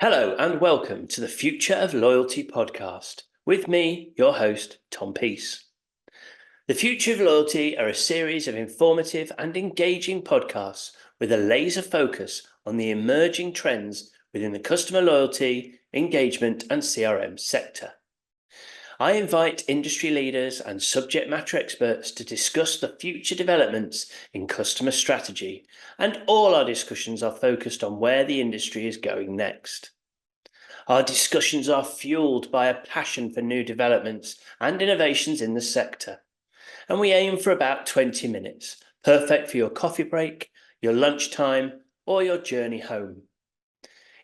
Hello and welcome to the Future of Loyalty podcast with me, your host, Tom Peace. The Future of Loyalty are a series of informative and engaging podcasts with a laser focus on the emerging trends within the customer loyalty, engagement and CRM sector. I invite industry leaders and subject matter experts to discuss the future developments in customer strategy, and all our discussions are focused on where the industry is going next. Our discussions are fueled by a passion for new developments and innovations in the sector, and we aim for about 20 minutes, perfect for your coffee break, your lunchtime, or your journey home.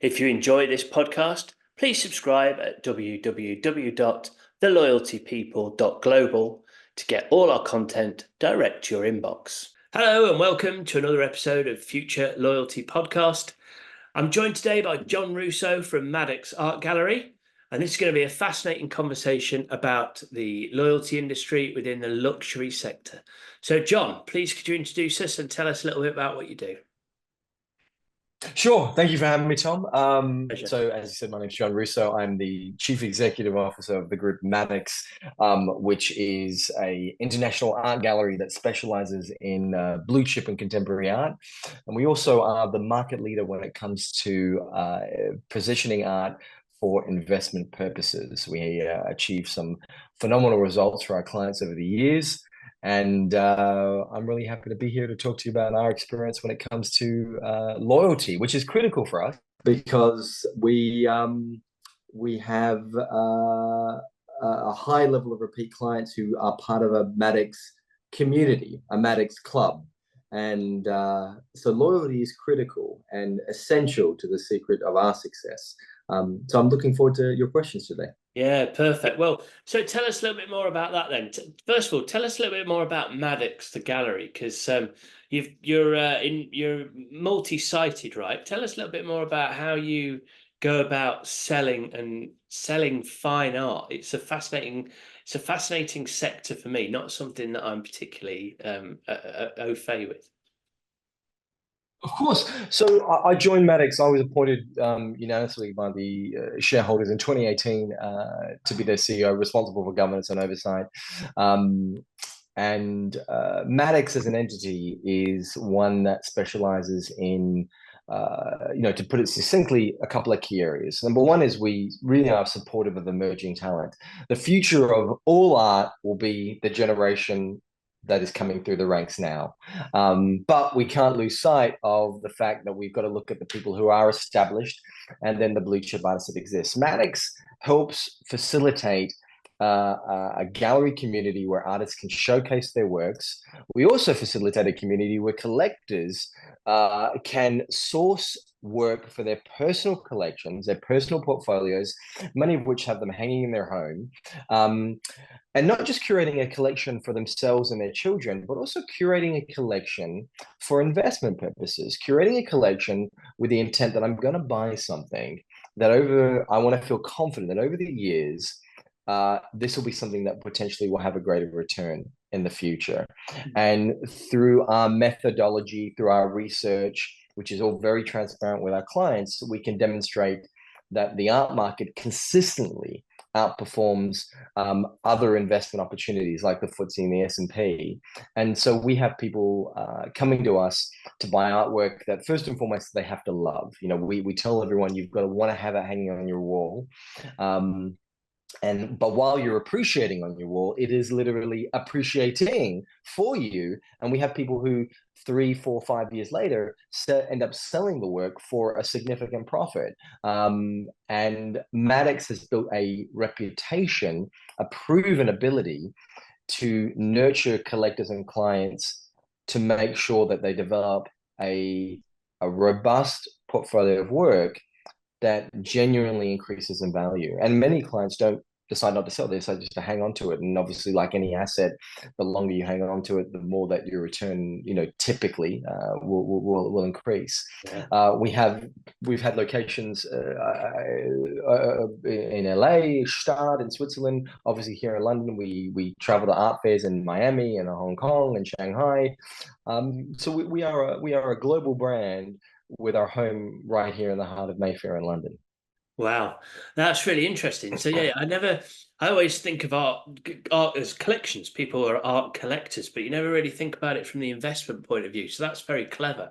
If you enjoy this podcast, please subscribe at www.theloyaltypeople.global to get all our content direct to your inbox. Hello and welcome to another episode of Future Loyalty Podcast. I'm joined today by John Russo from Maddox Gallery, and this is going to be a fascinating conversation about the loyalty industry within the luxury sector. So John, please could you introduce us and tell us a little bit about what you do? Sure. Thank you for having me, Tom. Pleasure. So, as you said, my name is John Russo. I'm the Chief Executive Officer of the group Maddox, which is a international art gallery that specializes in blue chip and contemporary art. And we also are the market leader when it comes to positioning art for investment purposes. We achieve some phenomenal results for our clients over the years. And I'm really happy to be here to talk to you about our experience when it comes to loyalty, which is critical for us because we have a high level of repeat clients who are part of a Maddox community, a Maddox club. And so loyalty is critical and essential to the secret of our success. So I'm looking forward to your questions today. Yeah, perfect. Well, so tell us a little bit more about that then. First of all, tell us a little bit more about Maddox, the gallery, because you're multi-sited, right? Tell us a little bit more about how you go about selling fine art. It's a fascinating sector for me, not something that I'm particularly au fait with. Of course. So I joined Maddox. I was appointed unanimously by the shareholders in 2018 to be their CEO, responsible for governance and oversight. And Maddox as an entity is one that specializes in, to put it succinctly, a couple of key areas. Number one is we really are supportive of emerging talent. The future of all art will be the generation that is coming through the ranks now. But we can't lose sight of the fact that we've got to look at the people who are established and then the blue chip artists that exist. Maddox helps facilitate a gallery community where artists can showcase their works. We also facilitate a community where collectors can source work for their personal collections, their personal portfolios, many of which have them hanging in their home. And not just curating a collection for themselves and their children, but also curating a collection for investment purposes, curating a collection with the intent that I'm going to buy something that I want to feel confident that over the years, this will be something that potentially will have a greater return in the future. And through our methodology, through our research, which is all very transparent with our clients, we can demonstrate that the art market consistently outperforms other investment opportunities like the FTSE and the S&P. And so we have people coming to us to buy artwork that first and foremost they have to love. We tell everyone you've got to want to have it hanging on your wall. But while you're appreciating on your wall, it is literally appreciating for you. And we have people who 3, 4, 5 years later end up selling the work for a significant profit. And Maddox has built a reputation, a proven ability to nurture collectors and clients to make sure that they develop a robust portfolio of work that genuinely increases in value. And many clients don't decide not to sell, they decide just to hang on to it. And obviously, like any asset, the longer you hang on to it, the more that your return, typically will increase. Yeah. We've had locations in LA, Gstaad in Switzerland. Obviously, here in London, we travel to art fairs in Miami and Hong Kong and Shanghai. So we are a global brand with our home right here in the heart of Mayfair in London. Wow, that's really interesting. So yeah, I always think of art as collections. People are art collectors, but you never really think about it from the investment point of view. So that's very clever.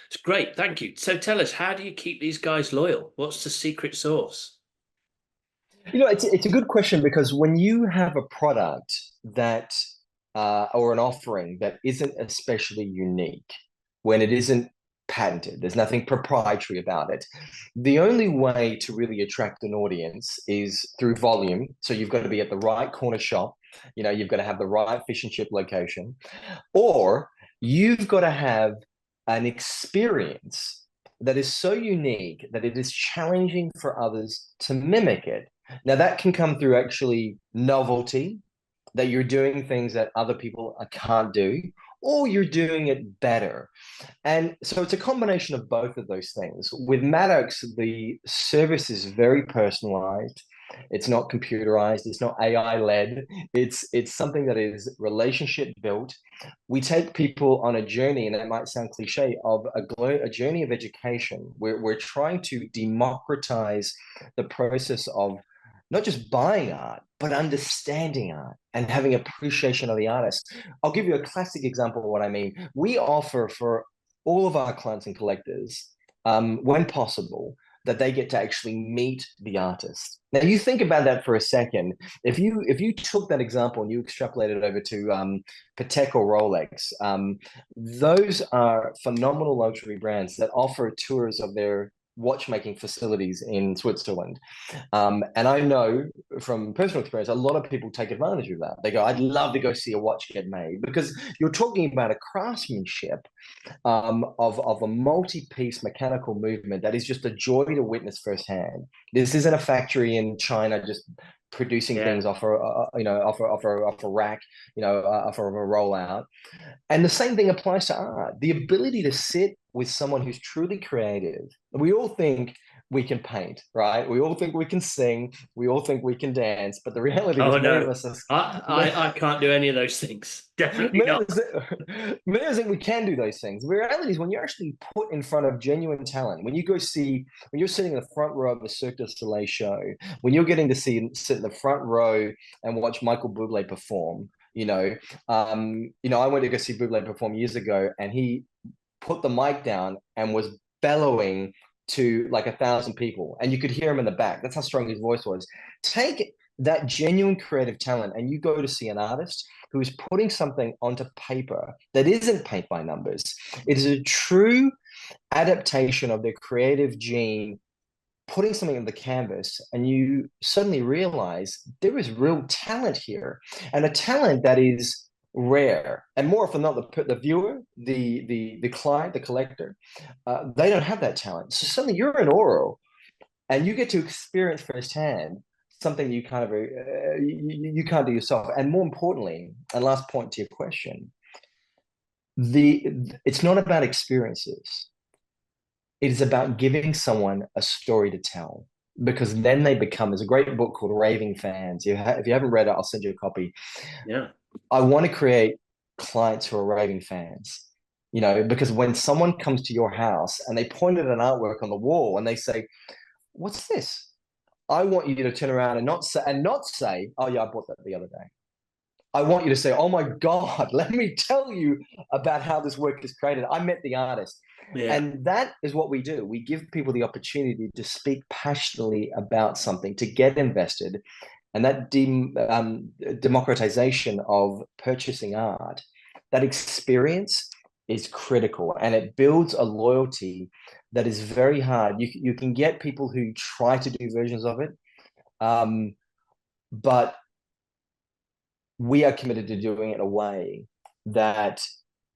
It's great. Thank you. So tell us, how do you keep these guys loyal? What's the secret sauce? It's a good question because when you have a product that or an offering that isn't especially unique, when it isn't patented, there's nothing proprietary about it. The only way to really attract an audience is through volume. So you've got to be at the right corner shop. You've got to have the right fish and chip location, or you've got to have an experience that is so unique that it is challenging for others to mimic it. Now, that can come through actually novelty, that you're doing things that other people can't do, or you're doing it better. And so it's a combination of both of those things. With Maddox, the service is very personalized. It's not computerized. It's not AI led. It's something that is relationship built. We take people on a journey, and it might sound cliche, of a journey of education. We're trying to democratize the process of not just buying art, but understanding art and having appreciation of the artist. I'll give you a classic example of what I mean. We offer for all of our clients and collectors, when possible, that they get to actually meet the artist. Now, you think about that for a second. If you took that example and you extrapolated over to Patek or Rolex, those are phenomenal luxury brands that offer tours of their watchmaking facilities in Switzerland. And I know from personal experience, a lot of people take advantage of that. They go, I'd love to go see a watch get made, because you're talking about a craftsmanship of a multi-piece mechanical movement that is just a joy to witness firsthand. This isn't a factory in China just producing Yeah. things off a rack, off of a rollout. And the same thing applies to art. The ability to sit with someone who's truly creative. We all think we can paint, right? We all think we can sing. We all think we can dance. But the reality Oh is, many of no, us are. I can't do any of those things. Definitely Many not. of us, many of us think we can do those things. The reality is, when you're actually put in front of genuine talent, when you're sitting in the front row of a Cirque du Soleil show, when you're getting to sit in the front row and watch Michael Bublé perform, I went to go see Bublé perform years ago, and he put the mic down and was bellowing to like 1,000 people, and you could hear him in the back. That's how strong his voice was. Take that genuine creative talent, and you go to see an artist who is putting something onto paper that isn't paint by numbers. It is a true adaptation of their creative gene, putting something on the canvas, and you suddenly realize there is real talent here, and a talent that is rare. And more often than not, the viewer, the client, the collector, they don't have that talent. So suddenly you're in awe, and you get to experience firsthand something you can't do yourself. And more importantly, and last point to your question, the it's not about experiences. It is about giving someone a story to tell, because then they become. There's a great book called Raving Fans. If you haven't read it, I'll send you a copy. Yeah. I want to create clients who are raving fans, because when someone comes to your house and they point at an artwork on the wall and they say, "What's this?" I want you to turn around and not say, "Oh yeah, I bought that the other day." I want you to say, "Oh my God, let me tell you about how this work is created. I met the artist." Yeah. And that is what we do. We give people the opportunity to speak passionately about something, to get invested. And that democratization of purchasing art, that experience is critical, and it builds a loyalty that is very hard. You can get people who try to do versions of it, but we are committed to doing it in a way that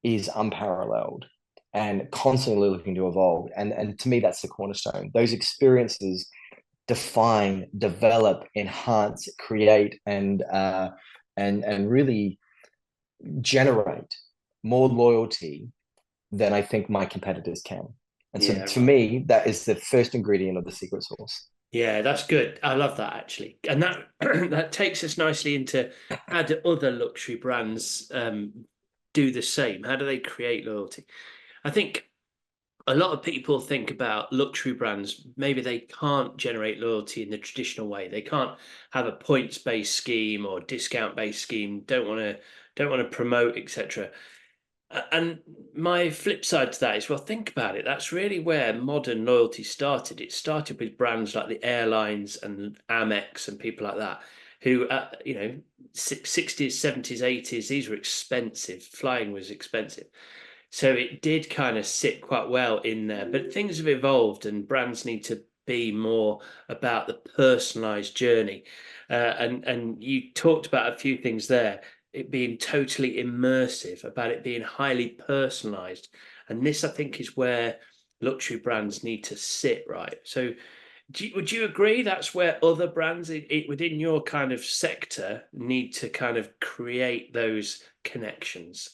is unparalleled and constantly looking to evolve. And to me, that's the cornerstone. Those experiences define, develop, enhance, create, and really generate more loyalty than I think my competitors can. And so Yeah. for me, that is the first ingredient of the secret sauce. Yeah, that's good. I love that actually. And that that takes us nicely into how do other luxury brands do the same? How do they create loyalty? I think a lot of people think about luxury brands. Maybe they can't generate loyalty in the traditional way. They can't have a points-based scheme or discount-based scheme. Don't want to promote, etc. And my flip side to that is, well, think about it. That's really where modern loyalty started. It started with brands like the airlines and Amex and people like that, who, 60s, 70s, 80s, these were expensive. Flying was expensive. So it did kind of sit quite well in there. But things have evolved and brands need to be more about the personalized journey. And you talked about a few things there, it being totally immersive, about it being highly personalized. And this, I think, is where luxury brands need to sit, right? So would you agree that's where other brands within your kind of sector need to kind of create those connections?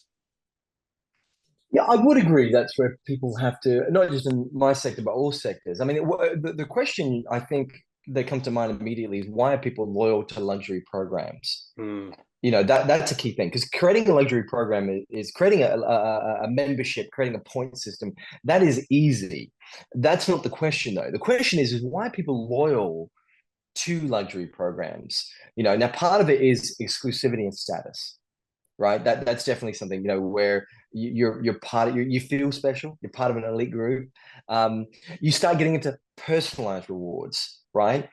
Yeah, I would agree that's where people have to, not just in my sector, but all sectors. I mean, the question I think that comes to mind immediately is why are people loyal to luxury programs? Mm, That's a key thing because creating a luxury program is creating a membership, creating a point system. That is easy. That's not the question, though. The question is why are people loyal to luxury programs? Now part of it is exclusivity and status, right? That's definitely something where you're part of you feel special. You're part of an elite group. You start getting into personalized rewards, right?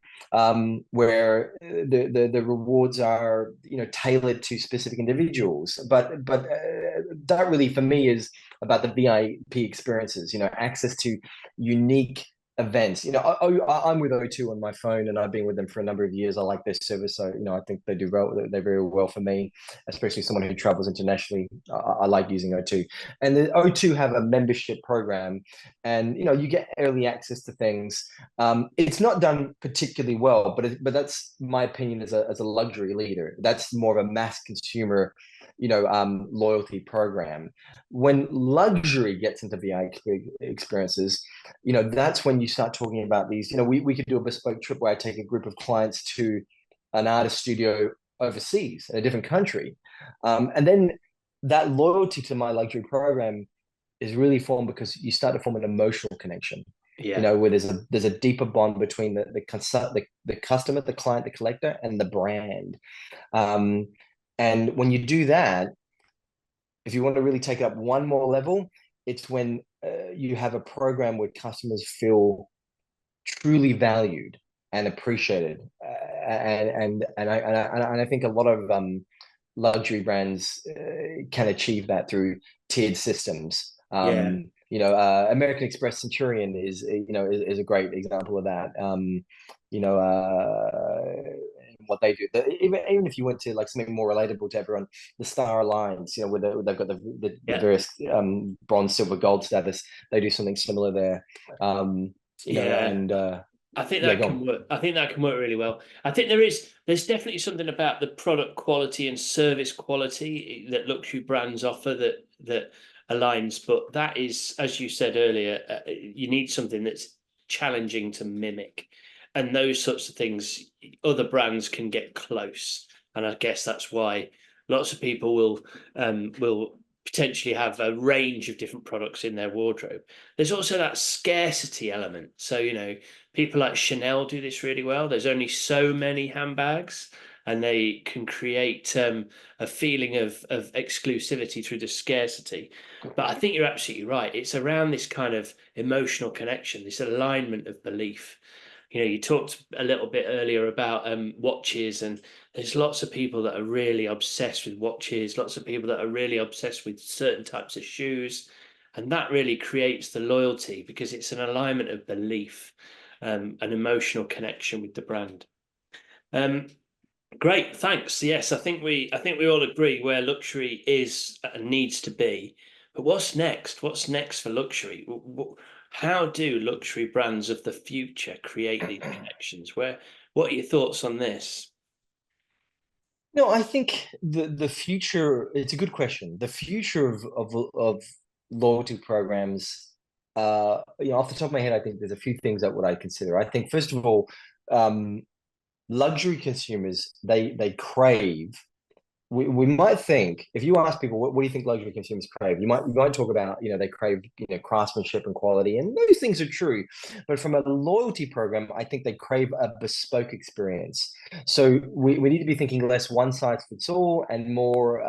Where the rewards are tailored to specific individuals. But that really for me is about the VIP experiences. Access to unique events. I'm with O2 on my phone, and I've been with them for a number of years. I like their service, so I think they do well. They're very well for me, especially someone who travels internationally. I like using O2, and the O2 have a membership program, and you get early access to things. It's not done particularly well, but that's my opinion as a luxury leader. That's more of a mass consumer loyalty program. When luxury gets into VIP experiences, that's when you start talking about these. We could do a bespoke trip where I take a group of clients to an artist studio overseas in a different country. And then that loyalty to my luxury program is really formed because you start to form an emotional connection. yeah. Where there's a deeper bond between the customer, the client, the collector, and the brand. And when you do that, if you want to really take it up one more level, it's when you have a program where customers feel truly valued and appreciated. And I think a lot of luxury brands can achieve that through tiered systems. Yeah. American Express Centurion is a great example of that. You know, what they do. Even if you went to like something more relatable to everyone, the Star Alliance, where they've got the Yeah. various bronze, silver, gold status, they do something similar there. Yeah. And I think yeah, that go can on. work. I think that can work really well. I think there's definitely something about the product quality and service quality that luxury brands offer that aligns. But that is, as you said earlier, you need something that's challenging to mimic, and those sorts of things. Other brands can get close, and I guess that's why lots of people will potentially have a range of different products in their wardrobe. There's also that scarcity element. So, people like Chanel do this really well. There's only so many handbags, and they can create a feeling of exclusivity through the scarcity. But I think you're absolutely right. It's around this kind of emotional connection, this alignment of belief. You talked a little bit earlier about watches, and there's lots of people that are really obsessed with watches, lots of people that are really obsessed with certain types of shoes. And that really creates the loyalty because it's an alignment of belief, an emotional connection with the brand. Um, Great, thanks. Yes, I think we all agree where luxury is and needs to be. But what's next? What's next for luxury? How do luxury brands of the future create these connections? What are your thoughts on this? No, I think the future, it's a good question. The future of loyalty programs, off the top of my head, I think there's a few things that what I consider. I think first of all, luxury consumers they crave we might think, if you ask people what do you think luxury consumers crave, you might talk about, they crave, craftsmanship and quality, and those things are true. But from a loyalty program, I think they crave a bespoke experience. So we need to be thinking less one size fits all and more,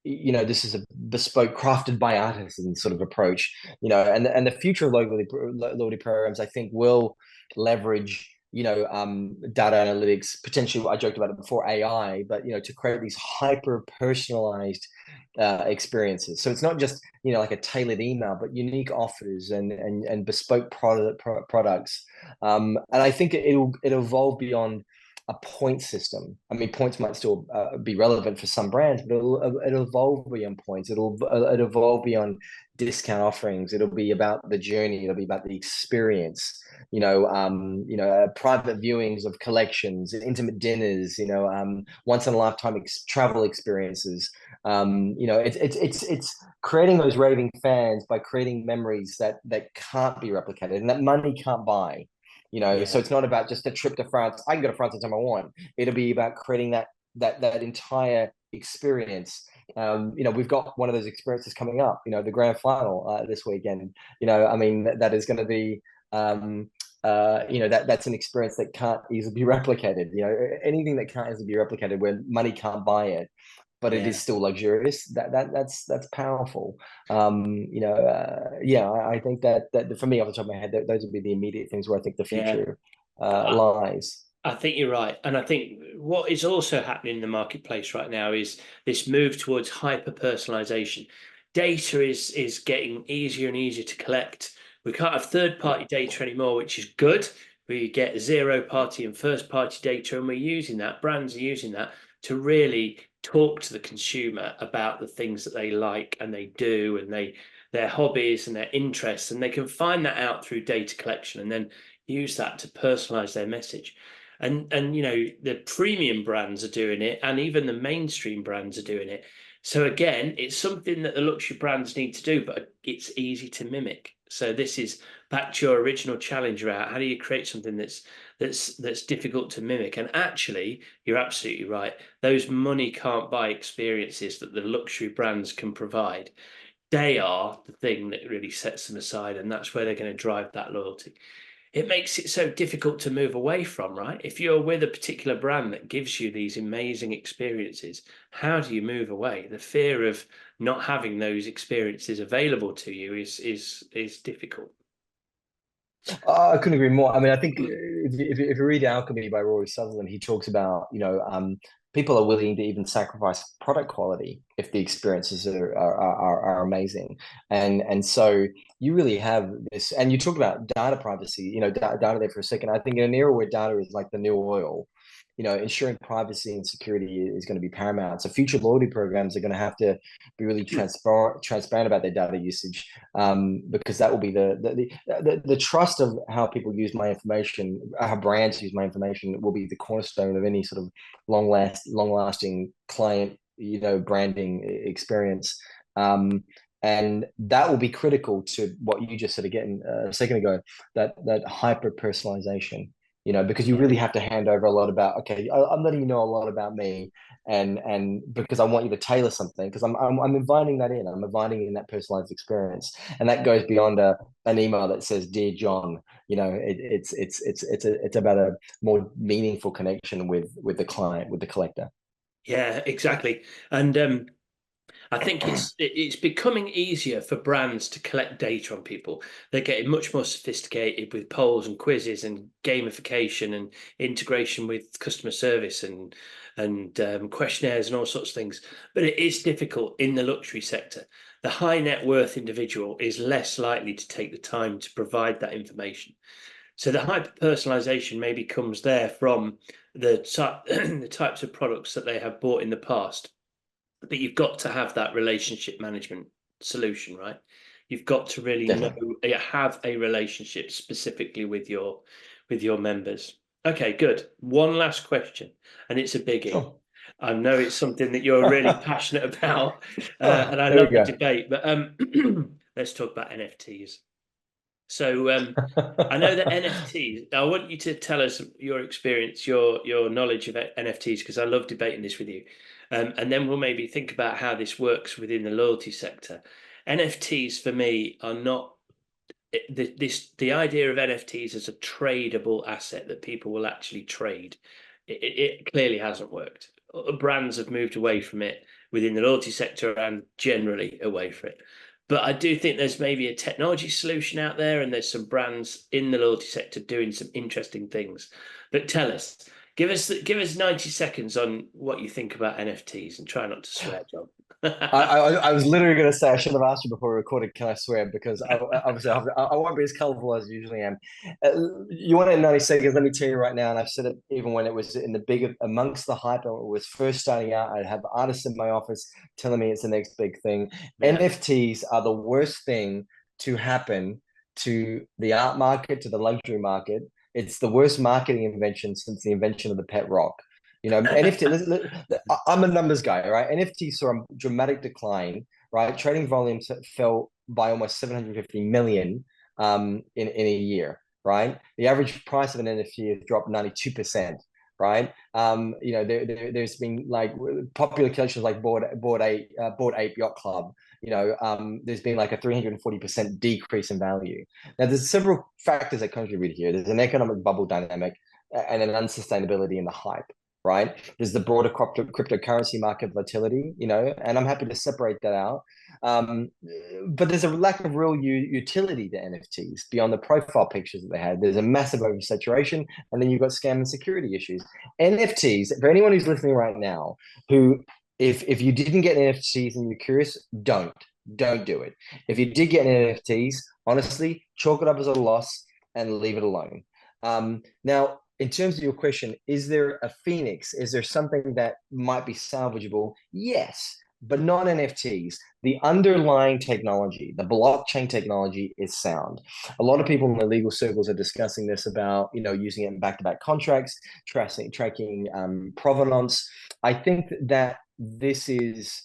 this is a bespoke, crafted by artisans sort of approach, and the future of loyalty programs, I think, will leverage, data analytics, potentially, I joked about it before, AI, but, to create these hyper personalized experiences. So it's not just, like a tailored email, but unique offers and bespoke products. And I think it'll evolve beyond a point system. I mean, points might still be relevant for some brands, but it'll evolve beyond points. It'll evolve beyond discount offerings. It'll be about the journey. It'll be about the experience. Private viewings of collections, intimate dinners. Once in a lifetime travel experiences. It's creating those raving fans by creating memories that can't be replicated and that money can't buy. So it's not about just a trip to France. I can go to France anytime I want. It'll be about creating that entire experience. We've got one of those experiences coming up, the grand final this weekend. I mean, that is going to be, that's an experience that can't easily be replicated. Anything that can't easily be replicated where money can't buy it, but it is still luxurious. That's powerful. I think that for me, off the top of my head, those would be the immediate things where I think the future lies. I think you're right. And I think what is also happening in the marketplace right now is this move towards hyper personalization. Data is getting easier and easier to collect. We can't have third-party data anymore, which is good. We get zero-party and first-party data, and we're using that. Brands are using that to really talk to the consumer about the things that they like and they do, and their hobbies and their interests, and they can find that out through data collection and then use that to personalize their message. And the premium brands are doing it, and even the mainstream brands are doing it. So again, it's something that the luxury brands need to do, but it's easy to mimic. So this is back to your original challenge about how do you create something that's difficult to mimic. And actually, you're absolutely right. Those money can't buy experiences that the luxury brands can provide, they are the thing that really sets them aside, and that's where they're going to drive that loyalty. It makes it so difficult to move away from, right? If you're with a particular brand that gives you these amazing experiences, how do you move away? The fear of not having those experiences available to you is difficult. I couldn't agree more. I mean, I think if you read Alchemy by Rory Sutherland, he talks about, people are willing to even sacrifice product quality if the experiences are amazing. And so you really have this, and you talk about data privacy, data there for a second. I think in an era where data is like the new oil, ensuring privacy and security is going to be paramount. So future loyalty programs are going to have to be really transparent about their data usage, because that will be the trust of how people use my information, how brands use my information, will be the cornerstone of any sort of long lasting client, branding experience. And that will be critical to what you just said again a second ago, that hyper personalization, because you really have to hand over a lot about, okay, I'm letting you know a lot about me, and because I want you to tailor something, because I'm inviting that in. I'm inviting in that personalized experience, and that goes beyond an email that says "Dear John." It's about a more meaningful connection with the client, with the collector. Yeah, exactly. And I think it's becoming easier for brands to collect data on people. They're getting much more sophisticated with polls and quizzes and gamification and integration with customer service and questionnaires and all sorts of things. But it is difficult in the luxury sector. The high net worth individual is less likely to take the time to provide that information. So the hyper personalization maybe comes there from the types of products that they have bought in the past, but you've got to have that relationship management solution, right? You've got to really Definitely. have a relationship specifically with your members. Okay, good. One last question, and it's a biggie. Sure. I know it's something that you're really passionate about, Oh, and I there we love the go. debate. But let's talk about NFTs. So I know that NFTs. I want you to tell us your experience, your knowledge of NFTs, because I love debating this with you. And then we'll maybe think about how this works within the loyalty sector. NFTs for me are not the idea of NFTs as a tradable asset that people will actually trade. It clearly hasn't worked. Brands have moved away from it within the loyalty sector and generally away from it. But I do think there's maybe a technology solution out there, and there's some brands in the loyalty sector doing some interesting things. But tell us, give us 90 seconds on what you think about NFTs, and try not to swear, John. I was literally going to say I should have asked you before we recorded. Can I swear? Because obviously I won't be as colorful as I usually am. You want it in 90 seconds? Let me tell you right now, and I've said it even when it was in the big amongst the hype and it was first starting out. I'd have artists in my office telling me it's the next big thing. Yeah. NFTs are the worst thing to happen to the art market, to the luxury market. It's the worst marketing invention since the invention of the pet rock. NFT. I'm a numbers guy, right? NFT saw a dramatic decline, right? Trading volumes fell by almost 750 million in a year, right? The average price of an NFT has dropped 92%, right? There's been like popular collections like Bored Ape Yacht Club. There's been like a 340% decrease in value. Now, there's several factors that contribute here. There's an economic bubble dynamic and an unsustainability in the hype, right? There's the broader cryptocurrency market volatility, and I'm happy to separate that out. But there's a lack of real utility to NFTs beyond the profile pictures that they had. There's a massive oversaturation, and then you've got scam and security issues. NFTs, for anyone who's listening right now, who if you didn't get NFTs and you're curious, don't do it. If you did get NFTs, honestly, chalk it up as a loss and leave it alone. Now, in terms of your question, is there a phoenix? Is there something that might be salvageable? Yes, but not NFTs. The underlying technology, the blockchain technology, is sound. A lot of people in the legal circles are discussing this about, using it in back-to-back contracts, tracking provenance. I think that this is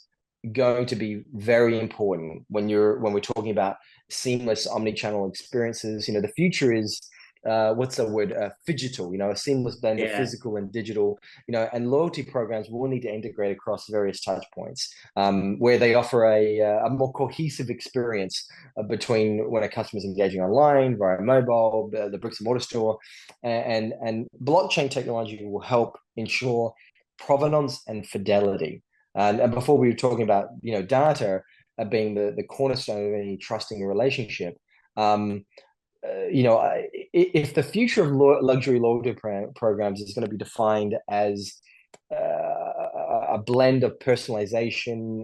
going to be very important when we're talking about seamless omni-channel experiences. The future is what's the word? Phygital, a seamless blend of physical and digital, and loyalty programs will need to integrate across various touch points where they offer a more cohesive experience between when a customer is engaging online, via mobile, the bricks and mortar store, and blockchain technology will help ensure provenance and fidelity. And before we were talking about, data being the cornerstone of any trusting relationship, if the future of luxury loyalty programs is going to be defined as a blend of personalization,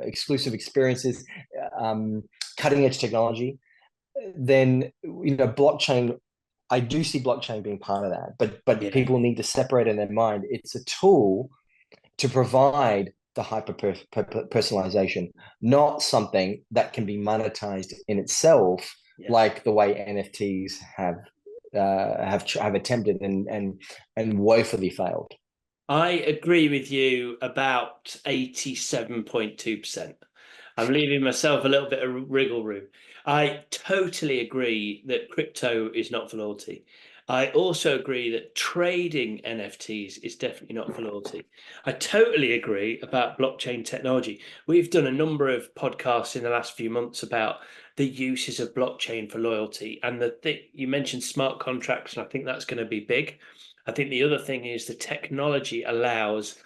exclusive experiences, cutting edge technology, then blockchain. I do see blockchain being part of that, but people need to separate in their mind. It's a tool to provide the hyper personalization, not something that can be monetized in itself. Like the way NFTs have attempted and woefully failed. I agree with you about 87.2%. I'm leaving myself a little bit of wriggle room. I totally agree that crypto is not for loyalty. I also agree that trading NFTs is definitely not for loyalty. I totally agree about blockchain technology. We've done a number of podcasts in the last few months about the uses of blockchain for loyalty. And you mentioned smart contracts, and I think that's going to be big. I think the other thing is the technology allows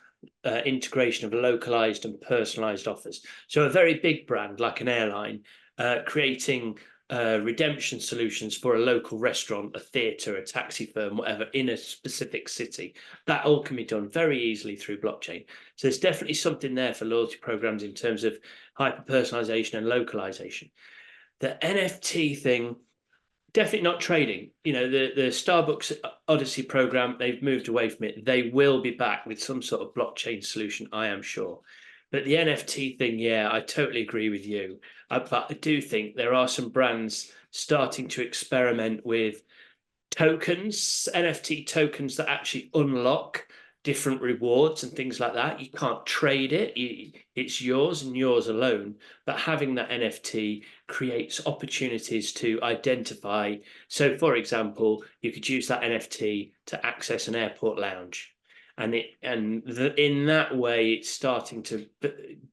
integration of localized and personalized offers. So a very big brand like an airline creating redemption solutions for a local restaurant, a theatre, a taxi firm, whatever, in a specific city. That all can be done very easily through blockchain. So there's definitely something there for loyalty programs in terms of hyper-personalization and localization. The NFT thing, definitely not trading. The Starbucks Odyssey program, they've moved away from it. They will be back with some sort of blockchain solution, I am sure. But the NFT thing, I totally agree with you. But I do think there are some brands starting to experiment with tokens, NFT tokens that actually unlock different rewards and things like that. You can't trade it. It's yours and yours alone. But having that NFT creates opportunities to identify. So, for example, you could use that NFT to access an airport lounge. and in that way, it's starting to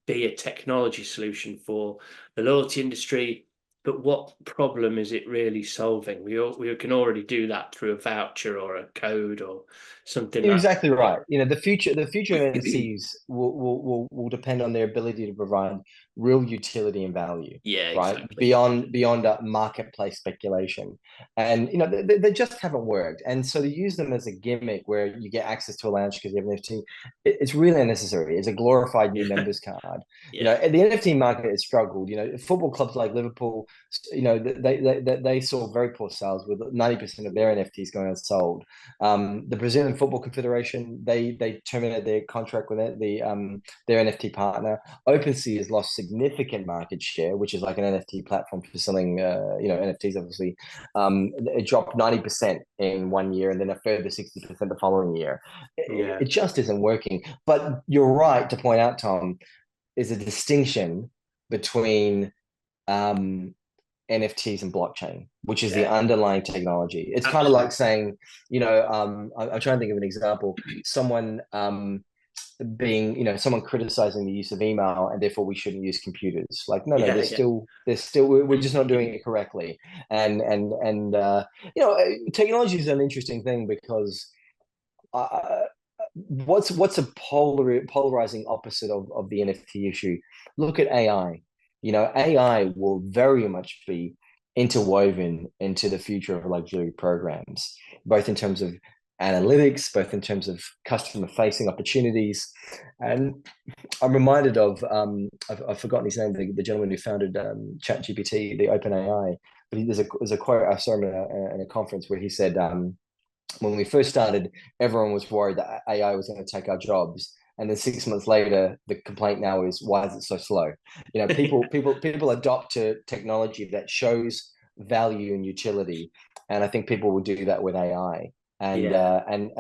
be a technology solution for the loyalty industry. But what problem is it really solving? We can already do that through a voucher or a code or something You're like exactly that. right. The future of NFTs will depend on their ability to provide real utility and value, Yeah, right? exactly. Beyond marketplace speculation, and they just haven't worked. And so to use them as a gimmick where you get access to a lounge because you have an NFT, it's really unnecessary. It's a glorified new Yeah, members card. yeah, The NFT market has struggled. Football clubs like Liverpool, they saw very poor sales with 90% of their NFTs going unsold. The Brazilian Football Confederation, they terminated their contract with their NFT partner. OpenSea has lost significant market share, which is like an NFT platform for selling NFTs. Obviously, it dropped 90% in 1 year, and then a further 60% the following year. yeah, It just isn't working. But you're right to point out, Tom, is a distinction between NFTs and blockchain, which is the yeah. underlying technology. It's kind of like Absolutely. saying, I'm trying to think of an example. Someone someone criticizing the use of email and therefore we shouldn't use computers. Like, no, Yeah, there's still we're just not doing it correctly. And technology is an interesting thing because uh, what's a polarizing opposite of the NFT issue? Look at AI. AI will very much be interwoven into the future of luxury programs, both in terms of analytics, both in terms of customer facing opportunities. And I'm reminded of I've forgotten his name, the gentleman who founded ChatGPT, the OpenAI. But there's a quote I saw him in a conference where he said, when we first started, everyone was worried that AI was going to take our jobs. And then 6 months later, the complaint now is, why is it so slow? People adopt to technology that shows value and utility, and I think people will do that with AI. And yeah, and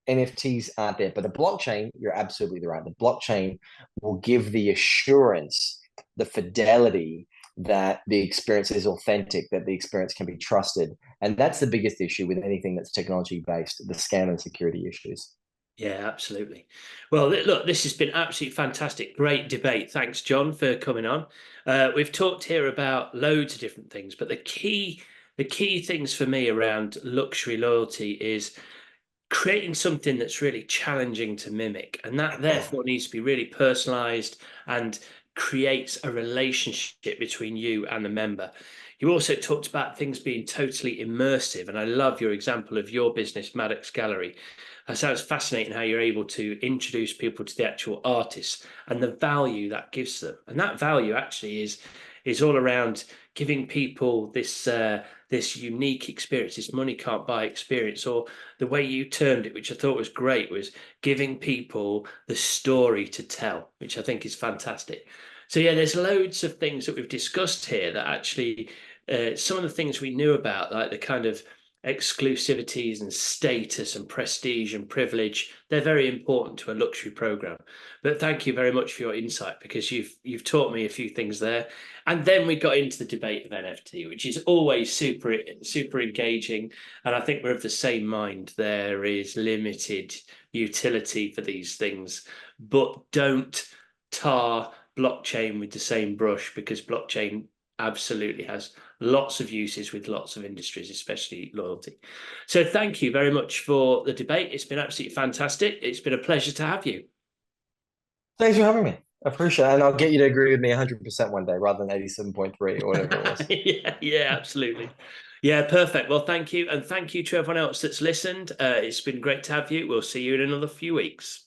NFTs aren't there, but the blockchain, you're absolutely right. The blockchain will give the assurance, the fidelity that the experience is authentic, that the experience can be trusted. And that's the biggest issue with anything that's technology based, the scam and security issues. yeah, absolutely. Well, look, this has been absolutely fantastic. Great debate. Thanks, John, for coming on. We've talked here about loads of different things, but the key things for me around luxury loyalty is creating something that's really challenging to mimic, and that therefore needs to be really personalized and creates a relationship between you and the member. You also talked about things being totally immersive, and I love your example of your business, Maddox Gallery. It sounds fascinating how you're able to introduce people to the actual artists and the value that gives them. And that value actually is all around giving people this unique experience, this money can't buy experience, or the way you termed it, which I thought was great, was giving people the story to tell, which I think is fantastic. So yeah, there's loads of things that we've discussed here that actually some of the things we knew about, like the kind of exclusivities and status and prestige and privilege, they're very important to a luxury program. But thank you very much for your insight, because you've taught me a few things there. And then we got into the debate of NFT, which is always super engaging. And I think we're of the same mind. There is limited utility for these things, but don't tar blockchain with the same brush, because blockchain absolutely has lots of uses with lots of industries, especially loyalty. So thank you very much for the debate. It's been absolutely fantastic. It's been a pleasure to have you. Thanks for having me. I appreciate it. And I'll get you to agree with me 100% one day rather than 87.3 or whatever it was. Yeah, yeah, absolutely. Yeah, perfect. Well, thank you. And thank you to everyone else that's listened. It's been great to have you. We'll see you in another few weeks.